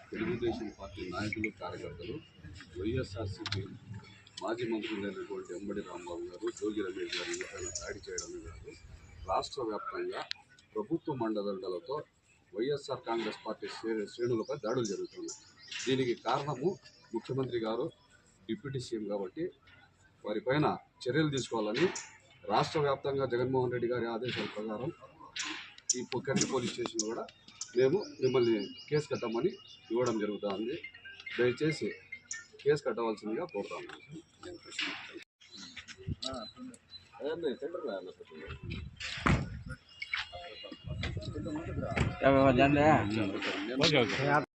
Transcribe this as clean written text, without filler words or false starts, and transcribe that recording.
Telugu Desam party నాయకులు కార్యకర్తలు వైఎస్ఆర్సీపీ మాజీ మంత్రులైనటువంటి ఎంబడి రాంబాబు గారు, జోగి రమేష్ గారు పైన దాడి చేయడమే కాదు, రాష్ట్ర వ్యాప్తంగా ప్రభుత్వ మండదండలతో వైఎస్ఆర్ కాంగ్రెస్ పార్టీ శ్రేణులపై దాడులు జరుగుతున్నాయి. దీనికి కారణము ముఖ్యమంత్రి గారు, డిప్యూటీ సీఎం కాబట్టి వారిపైన చర్యలు తీసుకోవాలని రాష్ట్ర వ్యాప్తంగా జగన్మోహన్ రెడ్డి గారి ఆదేశాల ప్రకారం ఈ పొక్కటి పోలీస్ స్టేషన్ కూడా మేము మిమ్మల్ని కేసు కట్టమని ఇవ్వడం జరుగుతుంది. దయచేసి కేసు కట్టవలసిందిగా కోరుతాను.